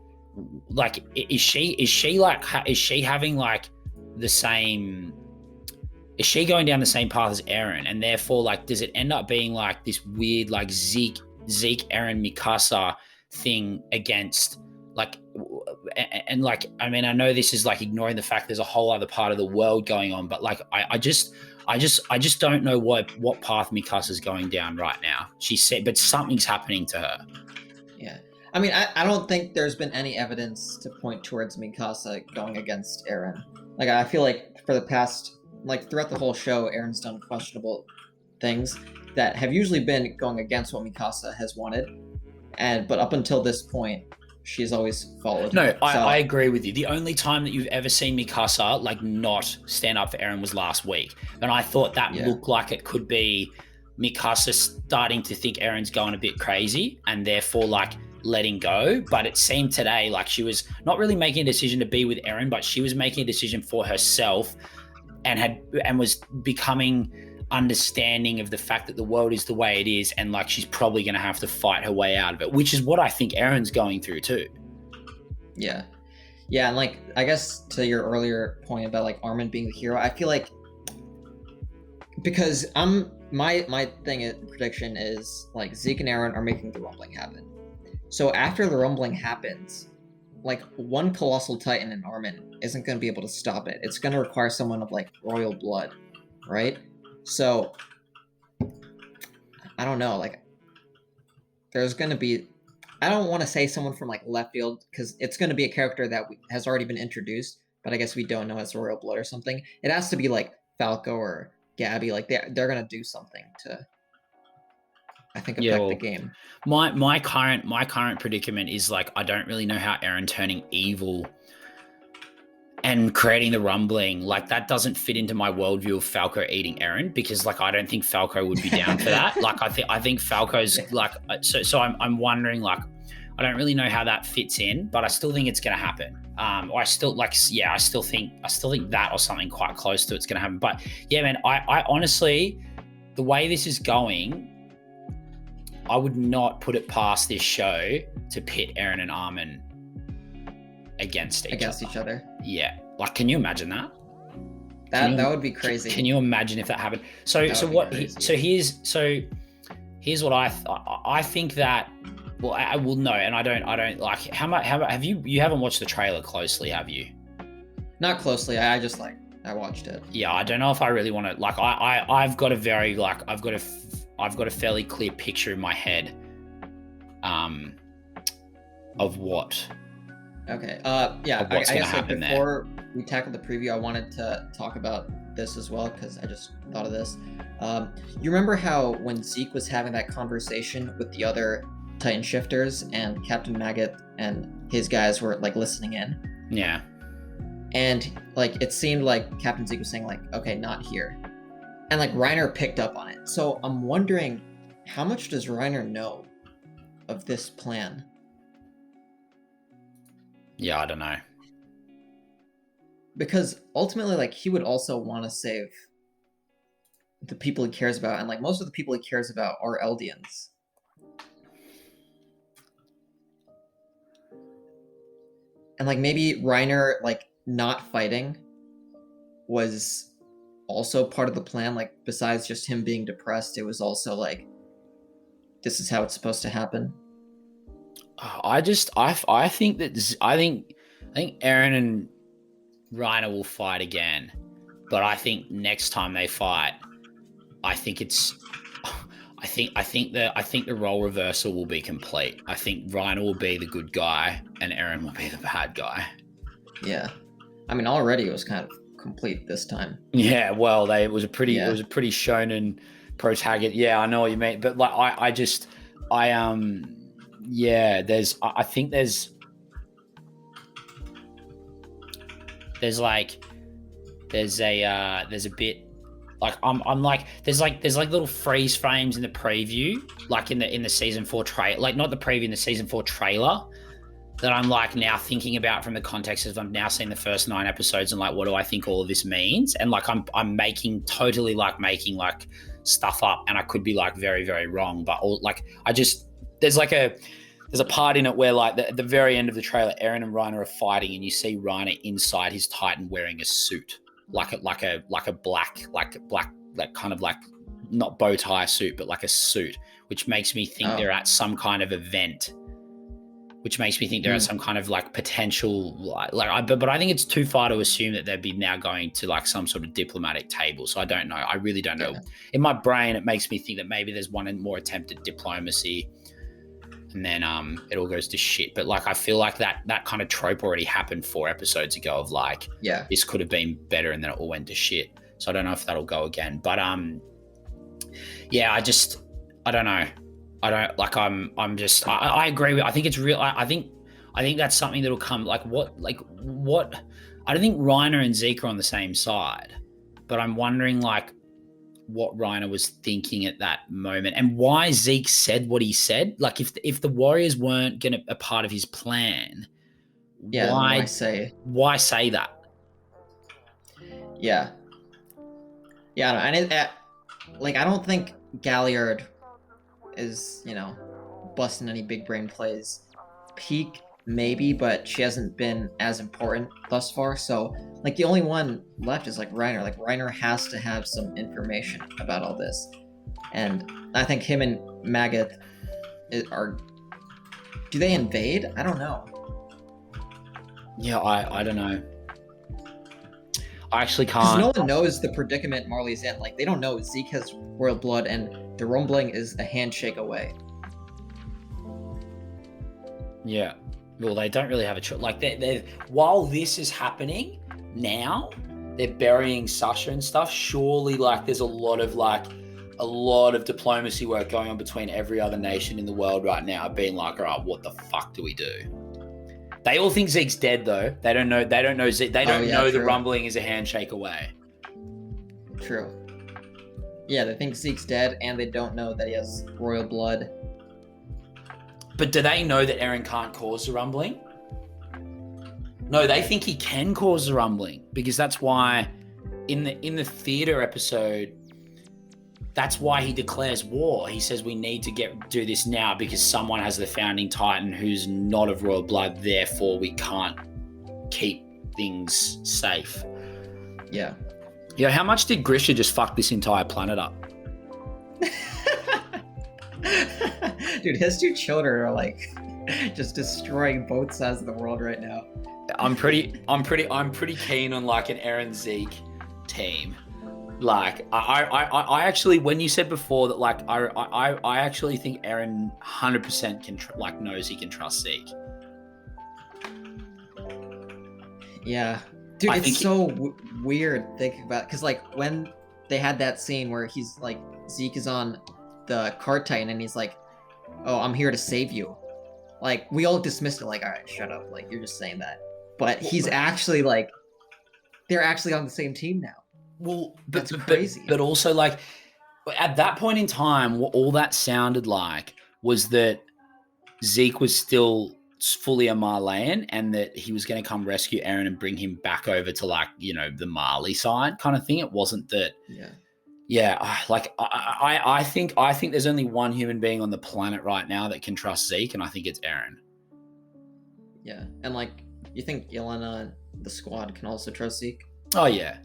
like, is she having like the same? Is she going down the same path as Eren, and therefore, like, does it end up being like this weird, like, Zeke, Eren, Mikasa thing against, like, and like, I mean, I know this is like ignoring the fact there's a whole other part of the world going on, but like, I just don't know what path Mikasa's going down right now. She said, but something's happening to her. Yeah. I mean, I don't think there's been any evidence to point towards Mikasa going against Eren. Like, I feel like for the past, like, throughout the whole show, Eren's done questionable things that have usually been going against what Mikasa has wanted. But up until this point, she's always followed No, her. I agree with you. The only time that you've ever seen Mikasa, like, not stand up for Eren was last week. And I thought that looked like it could be Mikasa starting to think Eren's going a bit crazy and therefore, like, letting go. But it seemed today like she was not really making a decision to be with Eren, but she was making a decision for herself and was becoming understanding of the fact that the world is the way it is, and like, she's probably going to have to fight her way out of it, which is what I think Eren's going through too. Yeah, and like, I guess to your earlier point about like Armin being the hero, I feel like, because my prediction is like Zeke and Eren are making the rumbling happen. So after the rumbling happens, like, one colossal titan in Armin isn't going to be able to stop it. It's going to require someone of like royal blood, right? So I don't know, like, there's going to be, I don't want to say someone from like left field, because it's going to be a character that has already been introduced, but I guess we don't know as royal blood or something. It has to be like Falco or Gabby. Like, they're going to do something to, I think, affect the game. My current predicament is like, I don't really know how Eren turning evil and creating the rumbling, like, that doesn't fit into my worldview of Falco eating Eren, because like, I don't think Falco would be down for that. Like, I think Falco's like, so I'm wondering, like, I don't really know how that fits in, but I still think it's going to happen. Or I still think that or something quite close to it's going to happen. But yeah, man, I honestly, the way this is going, I would not put it past this show to pit Eren and Armin against each other. Yeah, like, can you imagine that? That would be crazy. Can you imagine if that happened? So here's what I think that. Well, I will know, and I don't like how much. Have you haven't watched the trailer closely, have you? Not closely. I just like, I watched it. Yeah, I don't know if I really want to. Like, I've got a very, like, I've got a fairly clear picture in my head, of what. Okay. Yeah. I guess like before we tackle the preview, I wanted to talk about this as well, because I just thought of this. You remember how when Zeke was having that conversation with the other Titan shifters, and Captain Maggot and his guys were like listening in? Yeah. And like, it seemed like Captain Zeke was saying like, okay, not here. And like, Reiner picked up on it. So I'm wondering, how much does Reiner know of this plan? Yeah, I don't know. Because ultimately, like, he would also want to save the people he cares about, and like, most of the people he cares about are Eldians. And like, maybe Reiner, like, not fighting was also part of the plan. Like, besides just him being depressed, it was also like, this is how it's supposed to happen. I think Eren and Reiner will fight again, but I think next time they fight, I think the role reversal will be complete. I think Reiner will be the good guy and Eren will be the bad guy. Yeah, I mean, already it was kind of complete this time. Yeah, well, it was a pretty shonen protagonist. Yeah, I know what you mean, but like, I think there's a bit, like, I'm like, there's little freeze frames in the preview, like in the season 4 trailer, like not the preview, in the season 4 trailer, that I'm like now thinking about from the context of I've now seen the first 9 episodes, and like, what do I think all of this means? And like, I'm making stuff up, and I could be like very, very wrong, but there's like there's a part in it where like at the very end of the trailer, Eren and Reiner are fighting, and you see Reiner inside his Titan wearing a suit, like a black kind of like not bow tie suit, but like a suit, which makes me think they're at some kind of event. Which makes me think they're at some kind of like potential but I think it's too far to assume that they'd be now going to like some sort of diplomatic table. So I don't know. I really don't know. In my brain, it makes me think that maybe there's one more attempt at diplomacy, and then it all goes to shit. But like I feel like that kind of trope already happened 4 episodes ago of like this could have been better, and then it all went to shit. So I don't know if that'll go again. But I don't know. I don't like. I agree with. I think it's real. I think that's something that'll come. Like what? I don't think Reiner and Zeke are on the same side, but I'm wondering like what Reiner was thinking at that moment, and why Zeke said what he said. Like if the Warriors weren't a part of his plan, why say that? Yeah, and I don't think Galliard is, busting any big brain plays. Peak, maybe, but she hasn't been as important thus far. So, like, the only one left is, like, Reiner. Like, Reiner has to have some information about all this. And I think him and Magath do they invade? I don't know. Yeah, I don't know. I actually can't. No one knows the predicament Marley's in. Like, they don't know Zeke has royal blood, and the rumbling is a handshake away. Yeah. Well, they don't really have a choice. Like, while this is happening now, they're burying Sasha and stuff. Surely, like, there's a lot of diplomacy work going on between every other nation in the world right now, being like, all right, what the fuck do we do? They all think Zeke's dead, though. They don't know Zeke. They don't know the rumbling is a handshake away. True. Yeah, they think Zeke's dead, and they don't know that he has royal blood. But do they know that Eren can't cause the rumbling? No, they think he can cause the rumbling, because that's why in the theater episode, that's why he declares war. He says we need to do this now because someone has the founding Titan who's not of royal blood, therefore we can't keep things safe. Yeah. Yeah, how much did Grisha just fuck this entire planet up? Dude, his 2 children are like just destroying both sides of the world right now. I'm pretty keen on like an Eren Zeke team. Like I actually, when you said before that, like I actually think Eren 100% can knows he can trust Zeke. Yeah, dude, it's so weird thinking about it, because like when they had that scene where he's like Zeke is on the cart Titan and he's like, "Oh, I'm here to save you." Like we all dismissed it, like, "All right, shut up, like you're just saying that." But he's actually like, they're actually on the same team now. Well, that's crazy. But also, like, at that point in time, what all that sounded like was that Zeke was still fully a Marleyan, and that he was going to come rescue Eren and bring him back over to, like, the Marley side kind of thing. It wasn't that. Yeah. Like I think there's only one human being on the planet right now that can trust Zeke, and I think it's Eren. Yeah, and like, you think Yelena and the squad can also trust Zeke? Oh yeah.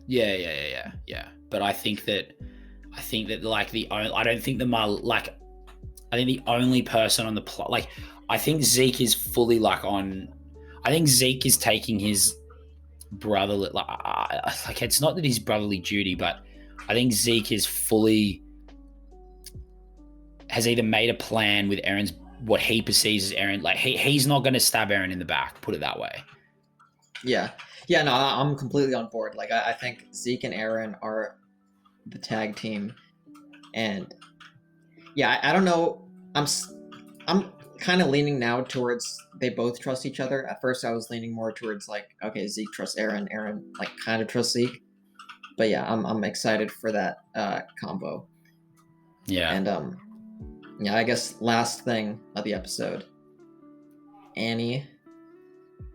But I think that like I think the only person on the plot, like, I think Zeke is fully like on. I think Zeke is taking his brotherly, like it's not that he's brotherly duty, but I think Zeke is fully has either made a plan with Eren's, what he perceives as Eren. Like he's not going to stab Eren in the back. Put it that way. Yeah. No, I'm completely on board. Like, I think Zeke and Eren are the tag team, and yeah, I don't know. I'm kind of leaning now towards they both trust each other. At first, I was leaning more towards like, okay, Zeke trusts Eren, Eren like kind of trusts Zeke. But yeah, I'm excited for that combo. Yeah, and yeah, I guess last thing of the episode, Annie.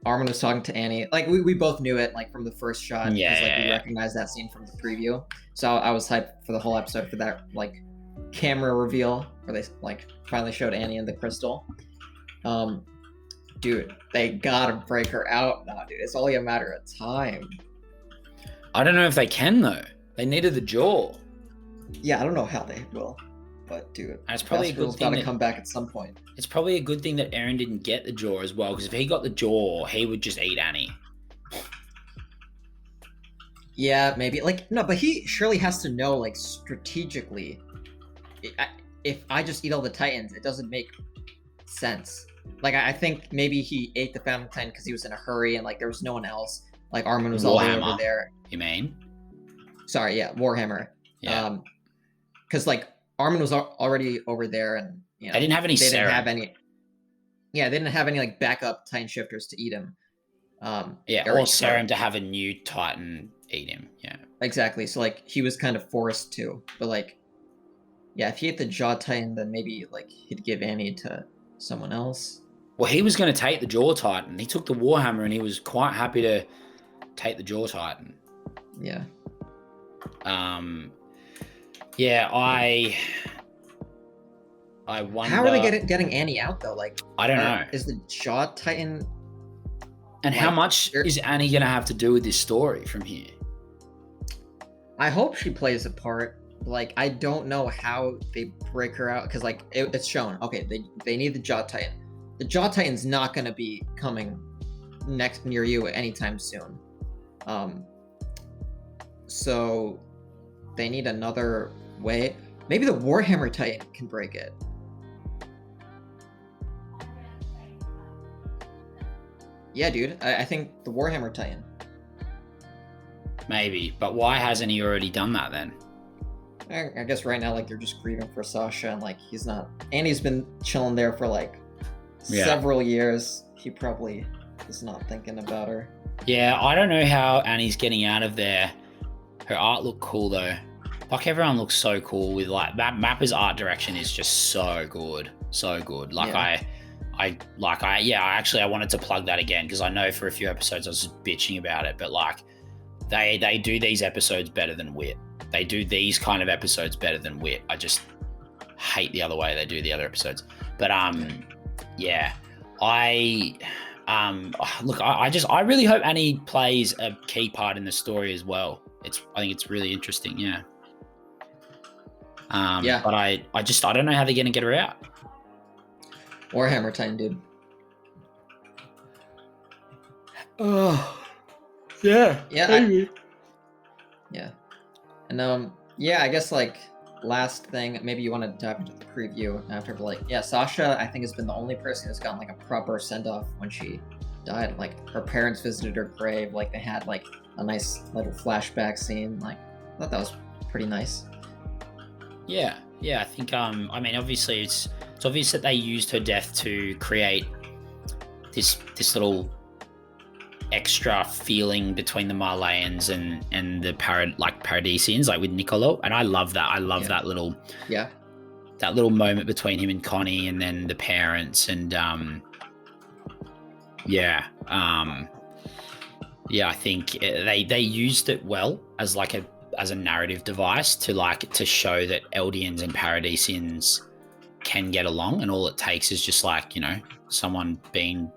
Armin was talking to Annie. Like, we both knew it, like, from the first shot. We recognized that scene from the preview. So I was hyped for the whole episode for that, like, camera reveal where they, like, finally showed Annie and the crystal. Dude, they gotta break her out now, dude. It's only a matter of time. I don't know if they can though. They needed the jaw. Yeah, I don't know how they will, but dude, And it's probably a good thing gotta come back at some point. It's probably a good thing that Aaron didn't get the jaw as well, because if he got the jaw, he would just eat Annie. Yeah, maybe. Like, no, but he surely has to know, like, strategically. If I just eat all the Titans, it doesn't make sense. Like, I think maybe he ate the Family Titan because he was in a hurry and, like, there was no one else. Like, Armin was all the way over there. You mean? Sorry, yeah, Warhammer. Yeah. Because, like, Armin was already over there and, you know. They didn't have any They didn't have any. Yeah, they didn't have any, like, backup Titan shifters to eat him. Or serum to have a new Titan eat him. Yeah. Exactly. So, like, he was kind of forced to. But, like, yeah, if he ate the Jaw Titan, then maybe, like, he'd give Annie to someone else. Well, he was going to take the Jaw Titan. He took the Warhammer and he was quite happy to take the Jaw Titan. Yeah. Yeah, I wonder... How are they getting Annie out, though? Like, I don't know. Is the Jaw Titan... And how much is Annie going to have to do with this story from here? I hope she plays a part. Like, I don't know how they break her out, because, like, it's shown. Okay, they need the Jaw Titan. The Jaw Titan's not going to be coming near you anytime soon. So they need another way. Maybe the Warhammer Titan can break it. Yeah, dude. I think the Warhammer Titan. Maybe, but why hasn't he already done that then? I guess right now, like, they're just grieving for Sasha, and, like, he's not... Annie's been chilling there for, like, several years. He probably is not thinking about her. Yeah, I don't know how Annie's getting out of there. Her art looked cool, though. Like, everyone looks so cool with, like, Mappa's art direction is just so good. So good. Like, yeah. I wanted to plug that again, because I know for a few episodes I was just bitching about it, but, like, they do these episodes better than Wit. They do these kind of episodes better than Wit. I just hate the other way they do the other episodes. But yeah, I really hope Annie plays a key part in the story as well. I think it's really interesting. Yeah. Yeah. But I don't know how they're gonna get her out. Warhammer Titan, dude. Oh. Yeah. Yeah. Yeah. And yeah, I guess, like, last thing, maybe you want to dive into the preview after, but, like, yeah, Sasha, I think, has been the only person who's gotten, like, a proper send-off when she died. Like, her parents visited her grave, like, they had, like, a nice little flashback scene. Like, I thought that was pretty nice. Yeah, I think I mean, obviously it's obvious that they used her death to create this little extra feeling between the Marleyans and the Paradisians, like with Niccolo, and I love that. I love that little moment between him and Connie, and then the parents, and I think they used it well as like a narrative device to show that Eldians and Paradisians can get along, and all it takes is just, like, you know, someone being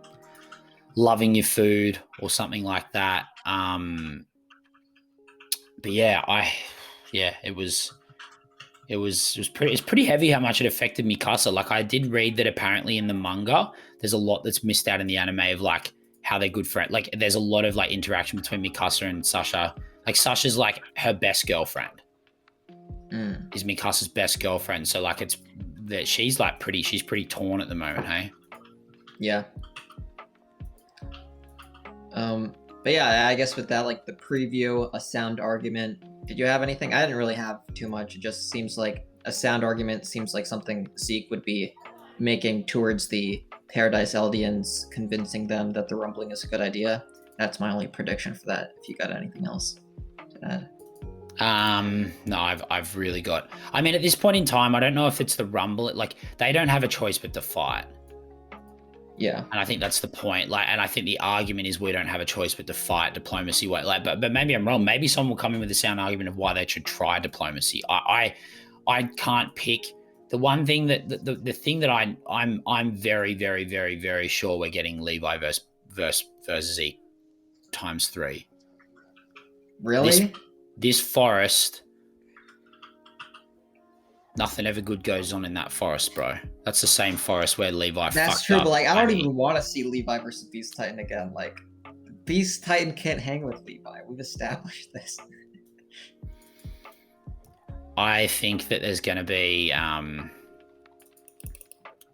loving your food or something like that. But yeah, it was pretty heavy how much it affected Mikasa. Like, I did read that apparently in the manga there's a lot that's missed out in the anime of, like, how they're good friends. Like, there's a lot of, like, interaction between Mikasa and Sasha. Like, Sasha's, like, her best girlfriend. Is Mikasa's best girlfriend. So, like, it's that she's pretty torn at the moment, hey? Yeah. But yeah, I guess with that, like, the preview, a sound argument. Did you have anything? I didn't really have too much. It just seems like a sound argument seems like something Zeke would be making towards the Paradise Eldians, convincing them that the rumbling is a good idea. That's my only prediction for that. If you got anything else to add. No, I've really got... I mean, at this point in time, I don't know if it's the rumble. Like, they don't have a choice but to fight. Yeah. And I think that's the point. Like, and I think the argument is we don't have a choice but to fight diplomacy. Like, but maybe I'm wrong. Maybe someone will come in with a sound argument of why they should try diplomacy. I can't pick The one thing that the thing that I'm very, very, very, very sure we're getting Levi versus Zeke times 3. Really? This forest, nothing ever good goes on in that forest, bro. That's the same forest where Levi That's fucked true, up. but like I don't even want to see Levi versus Beast Titan again. Like Beast Titan can't hang with Levi. We've established this. I think that there's going to be,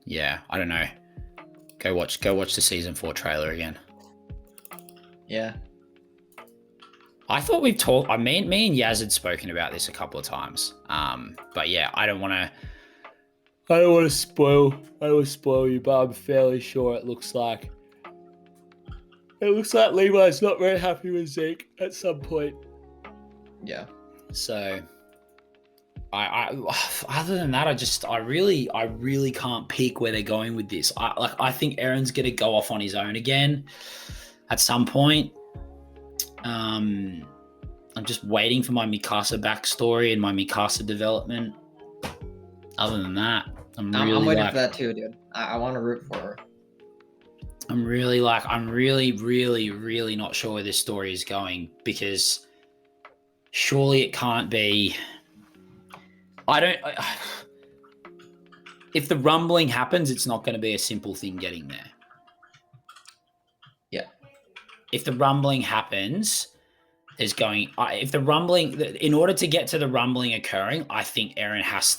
yeah, I don't know. Go watch the season 4 trailer again. Yeah. I thought we've talked. Me and Yaz had spoken about this a couple of times. But yeah, I don't want to spoil you, but I'm fairly sure it looks like Levi's not very happy with Zeke at some point. Yeah. So, I other than that, I really can't pick where they're going with this. I think Eren's gonna go off on his own again at some point. I'm just waiting for my Mikasa backstory and my Mikasa development. Other than that, I'm waiting for that too, dude. I want to root for her. I'm really, really not sure where this story is going, because surely it can't be. If the rumbling happens, it's not going to be a simple thing getting there. Yeah. If the rumbling happens, in order to get to the rumbling occurring, I think Eren has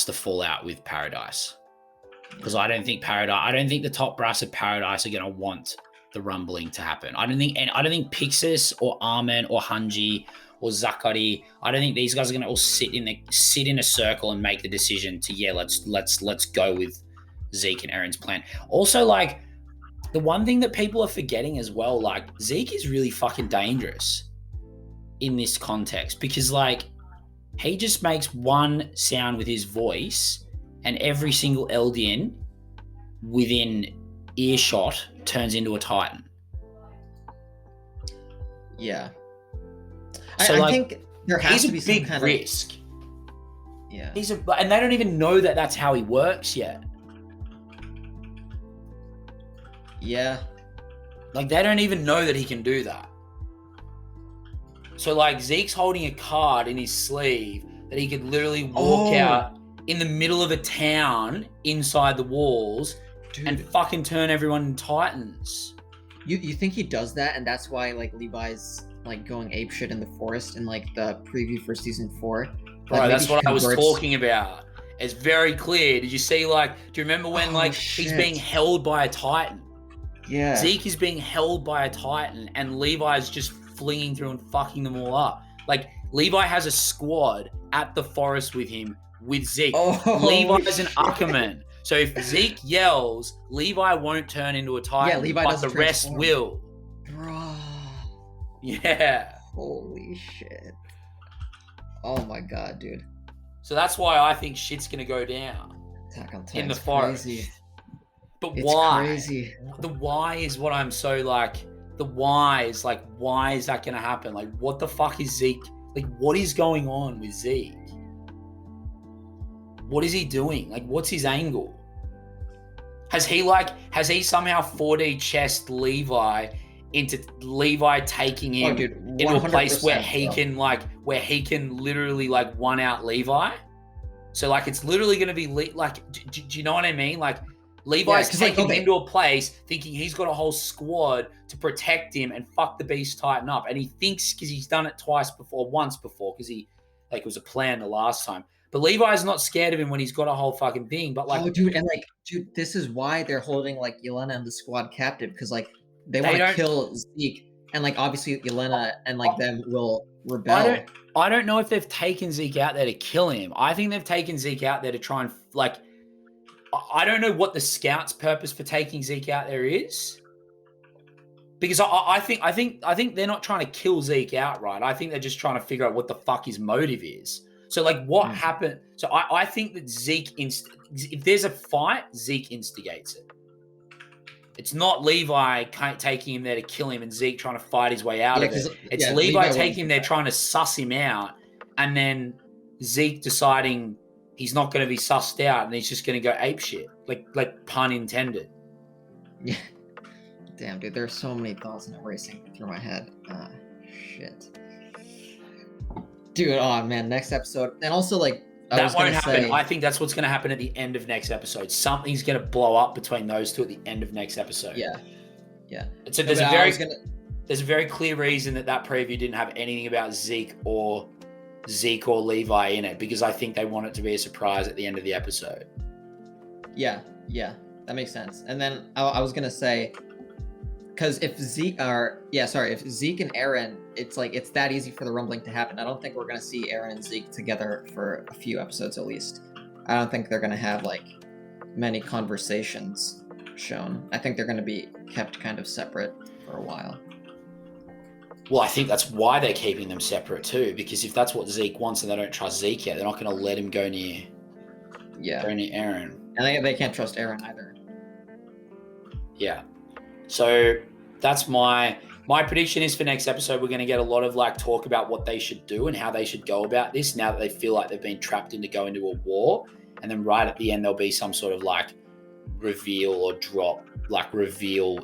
to fall out with Paradis. Because I don't think the top brass of Paradis are going to want the rumbling to happen. I don't think Pixis or Armin or Hanji or Zakari, I don't think these guys are going to all sit in a circle and make the decision to, let's go with Zeke and Eren's plan. Also, like, the one thing that people are forgetting as well, like, Zeke is really fucking dangerous in this context, because, like, he just makes one sound with his voice and every single Eldian within earshot turns into a Titan. Yeah. So, I think there has to be some big kind risk. Yeah. And they don't even know that that's how he works yet. Yeah. Like, they don't even know that he can do that. So, like, Zeke's holding a card in his sleeve that he could literally walk out in the middle of a town inside the walls, dude, and fucking turn everyone into Titans. You think he does that, and that's why, like, Levi's, like, going apeshit in the forest in, like, the preview for season 4? Bro, that's what I was talking about. It's very clear. Did you see, like, do you remember when, he's being held by a Titan? Yeah. Zeke is being held by a Titan, and Levi's just flinging through and fucking them all up. Like, Levi has a squad at the forest with him, with Zeke. Levi's an Ackerman. So if Zeke yells, Levi won't turn into a Titan, Levi but the rest will. Bro. Yeah. Holy shit. Oh my god, dude. So that's why I think shit's going to go down in the forest. Crazy. But it's why? Crazy. The why is what I'm so, like, the why is, like, why is that going to happen? Like, what the fuck is Zeke? Like, what is going on with Zeke? What is he doing? Like, what's his angle? Has he somehow 4D chessed Levi into Levi taking him into a place where he can literally, like, one out Levi? So, like, it's literally going to be do you know what I mean? Like, Levi's taking him to a place thinking he's got a whole squad to protect him and fuck the Beast Titan up. And he thinks, because he's done it once before, because it was a plan the last time. But Levi's not scared of him when he's got a whole fucking thing. But, like, dude, this is why they're holding, like, Yelena and the squad captive, because, like, they want to kill Zeke, and, like, obviously Yelena and, like, them will rebel. I don't know if they've taken Zeke out there to kill him. I think they've taken Zeke out there to try and, like, I don't know what the scouts' purpose for taking Zeke out there is, because I think they're not trying to kill Zeke outright. I think they're just trying to figure out what the fuck his motive is. So, like, what happened? So I think that Zeke, if there's a fight, Zeke instigates it. It's not Levi taking him there to kill him and Zeke trying to fight his way out of it. It's Levi taking him there trying to suss him out, and then Zeke deciding he's not going to be sussed out and he's just going to go apeshit, like pun intended. Yeah. Damn, dude, there's so many thoughts racing through my head. Shit. Dude, oh man, next episode. And also, like, that won't happen. I think that's what's going to happen at the end of next episode. Something's going to blow up between those two at the end of next episode. Yeah. Yeah. So there's a very clear reason that preview didn't have anything about Zeke or Levi in it, because I think they want it to be a surprise at the end of the episode. Yeah. That makes sense. And then I was going to say, because if Zeke and Aaron, it's like it's that easy for the rumbling to happen. I don't think we're gonna see Aaron and Zeke together for a few episodes at least. I don't think they're gonna have like many conversations shown. I think they're gonna be kept kind of separate for a while. Well, I think that's why they're keeping them separate too, because if that's what Zeke wants and they don't trust Zeke yet, they're not gonna let him go near Aaron. And they can't trust Aaron either. Yeah. So that's my prediction is for next episode, we're going to get a lot of like talk about what they should do and how they should go about this now that they feel like they've been trapped into going to a war. And then right at the end, there'll be some sort of like reveal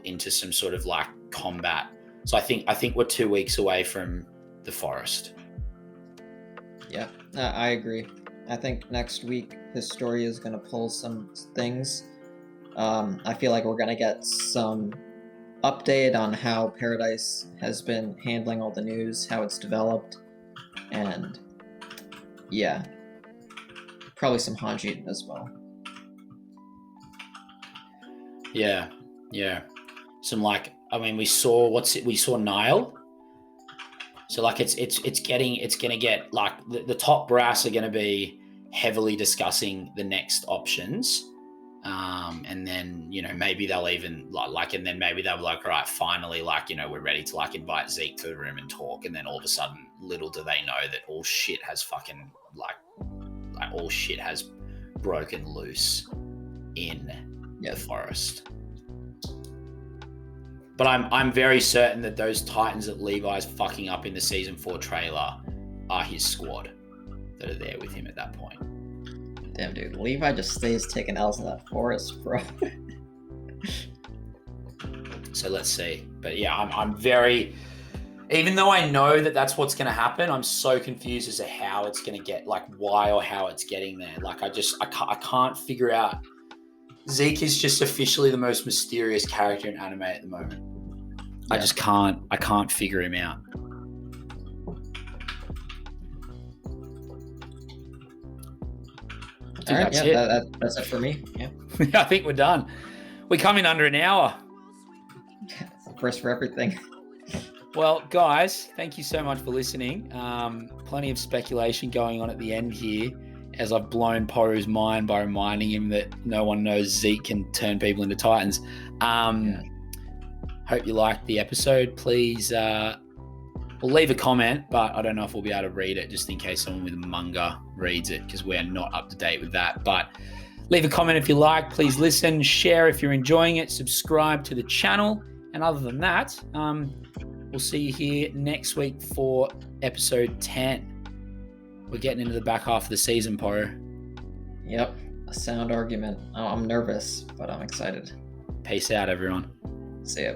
into some sort of like combat. So I think we're 2 weeks away from the forest. Yeah, I agree. I think next week his story is going to pull some things. I feel like we're going to get some update on how Paradis has been handling all the news, how it's developed, and yeah, probably some Hanji as well. Yeah. Some like, I mean, we saw Nile. So like it's gonna get like the top brass are gonna be heavily discussing the next options. And then, you know, maybe they'll even and then maybe they'll be like, all right, finally, like, you know, we're ready to like invite Zeke to the room and talk. And then all of a sudden, little do they know that all shit has fucking all shit has broken loose in the forest. But I'm very certain that those Titans that Levi's fucking up in the season 4 trailer are his squad that are there with him at that point. Damn, dude, Levi just stays taking L's in that forest, bro. So let's see. But yeah, I'm very, even though I know that that's what's going to happen, I'm so confused as to how it's going to get, like why or how it's getting there. Like I can't figure out. Zeke is just officially the most mysterious character in anime at the moment. Yeah. I can't figure him out. All right, that's it for me. Yeah. I think we're done. We come in under an hour. It's the first for everything. Well, guys, thank you so much for listening. Plenty of speculation going on at the end here, as I've blown Poru's mind by reminding him that no one knows Zeke can turn people into Titans. Hope you liked the episode. Please, we'll leave a comment, but I don't know if we'll be able to read it just in case someone with a manga reads it, because we're not up to date with that. But leave a comment if you like. Please listen, share if you're enjoying it, subscribe to the channel. And other than that, we'll see you here next week for episode 10. We're getting into the back half of the season, Poru. Yep, a sound argument. I'm nervous, but I'm excited. Peace out, everyone. See ya.